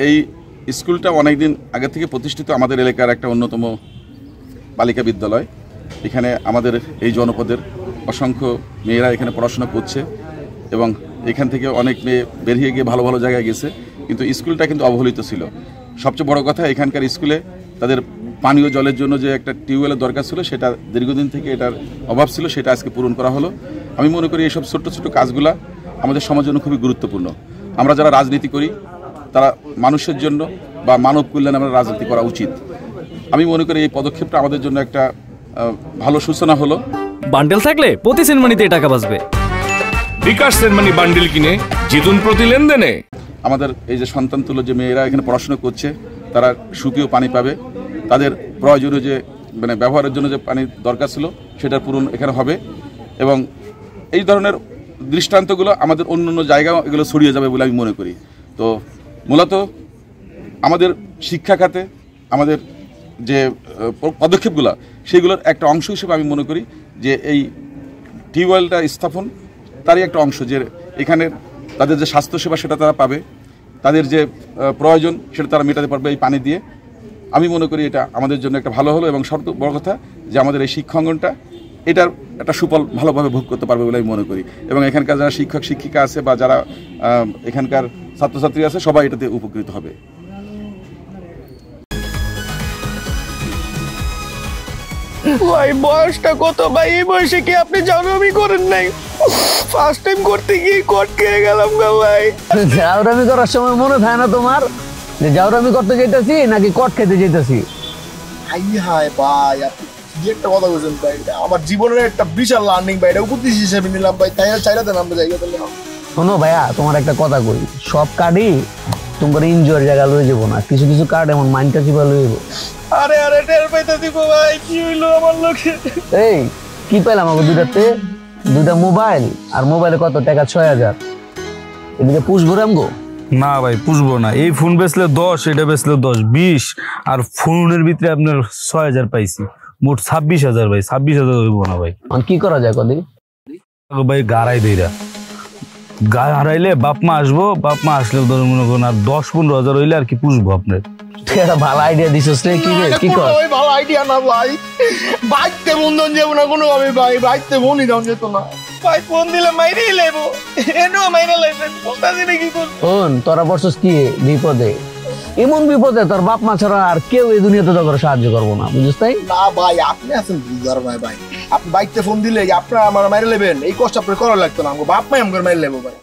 এই স্কুলটা অনেকদিন আগে থেকে প্রতিষ্ঠিত আমাদের এলাকার একটা অন্যতম বালিকা বিদ্যালয়। এখানে আমাদের এই জনপদের অসংখ্য মেয়েরা এখানে পড়াশোনা করছে এবং এখান থেকে অনেক মেয়ে বেরিয়ে গিয়ে ভালো ভালো জায়গায় গেছে, কিন্তু স্কুলটা কিন্তু অবহেলিত ছিল। সবচেয়ে বড় কথা, এখানকার স্কুলে তাদের পানীয় জলের জন্য যে একটা টিউবওয়েলের দরকার ছিল, সেটা দীর্ঘদিন থেকে এটার অভাব ছিল, সেটা আজকে পূরণ করা হলো। আমি মনে করি এইসব ছোট্ট ছোট্ট কাজগুলা আমাদের সমাজের জন্য খুবই গুরুত্বপূর্ণ। আমরা যারা রাজনীতি করি তারা মানুষের জন্য বা মানব কল্যাণে আমরা রাজনীতি করা উচিত। আমি মনে করি এই পদক্ষেপটা আমাদের জন্য একটা ভালো সূচনা হলো। বান্ডেল থাকলে প্রতি সেনমানিতে টাকা বাঁচবে। বিকাশ সেনমানি বান্ডেল কিনে জিতুন প্রতি লেনদেনে। আমাদের এই যে সন্তান তুল্য যে মেয়েরা এখানে পড়াশোনা করছে, তারা সুপেয় পানি পাবে। তাদের প্রয়োজনীয় যে ব্যবহারের জন্য যে পানির দরকার ছিল, সেটার পূরণ এখানে হবে এবং এই ধরনের দৃষ্টান্তগুলো আমাদের অন্য অন্য জায়গাও এগুলো ছড়িয়ে যাবে বলে আমি মনে করি। তো মূলত আমাদের শিক্ষা খাতে আমাদের যে পদক্ষেপগুলো, সেগুলোর একটা অংশ হিসেবে আমি মনে করি যে এই টিউবওয়েলটা স্থাপন তারই একটা অংশ, যে এখানে তাদের যে স্বাস্থ্যসেবা সেটা তারা পাবে, তাদের যে প্রয়োজন সেটা তারা মেটাতে পারবে এই পানি দিয়ে। আমি মনে করি এটা আমাদের জন্য একটা ভালো হলো এবং সবচেয়ে বড় কথা যে আমাদের এই শিক্ষাঙ্গনটা এটার একটা সুফল ভালোভাবে ভোগ করতে পারবে বলে আমি মনে করি এবং এখানকার যারা শিক্ষক শিক্ষিকা আছে বা যারা এখানকার ছাত্রছাত্রী আছে, সবাই এটাতে উপকৃত হবে। ভাই বয়সটা কত ভাই? এই বয়সে কি আপনি জাউরামি করেন নাই? ফার্স্ট টাইম করতে গিয়ে কট খেয়ে গেলাম গা ভাই। জাউরামি করার সময় মনে থাকে না তোমার যে জাউরামি করতে যেতেছি নাকি কট খেতে যেতেছি? হাই ভাই, আপনি কি একটা কথা বলছেন ভাই? আমার জীবনের একটা বিশাল লার্নিং ভাই, এটা উপদেশ হিসেবে নিলাম ভাই। তাই চাইরা দেন আমরা জায়গা দিলে। শোনো ভাইয়া, তোমার একটা কথা কই, সব কার্ডই তোমার এনজয়ের জায়গা লয়ে যাবো না, কিছু কিছু কার্ড এমন মাইন্ডটা চিপা লয়ে যাবো। আরে টের পাইতে দিব ভাই, কি হইলো আমার লোকে? এই কি পাইলাম আমাকে দুইটা মোবাইল, আর মোবাইলে কত টাকা? ৬,০০০। এদিকে পুষবো রামগো? না ভাই পুষবো না। এই ফোন বেচলে ১০, এটা বেচলে ১০, ২০, আর ফোনের ভিতরে আপনার ৬,০০০ পাইছি, মোট ২৬,০০০ ভাই। ২৬,০০০ হইব না ভাই। কি করা যায় কদিন ভাই? গাড়াই দেইরা গা হারাইলে বাপ মা আসবো, বাপ মা আসলে ধরুন মনে করুন আর ১০-১৫,০০০ হইলে আর কি পুষবো আপনার। একটা ভালো আইডিয়া দিছিস রে। কি রে, কি কর? ওই ভালো আইডিয়া না ভাই, বাইতে বন্ধন যাব না কোনো ভাবে ভাই, বাইতে বনি দাও যেত না ভাই। ফোন দিলে মাইরেই লেবো, এনো মাইরে লাইছেন বলতাছি না কি করব। ফোন তোরা বসছস কি বিপদে? এমন বিপদে তোর বাপ মা ছাড়া আর কেউ এই দুনিয়াতে তোকে সাহায্য করবো না, বুঝছিস? তাই না ভাই, আপনি আছেন বুঝার ভাই। ভাই আপনি বাইতে ফোন দিলে আপনারা আমার মাইরে লেবেন, এই কষ্ট আপনার করা লাগতো না। আমার বাপ মাই আমার মাইরে লেবো ভাই।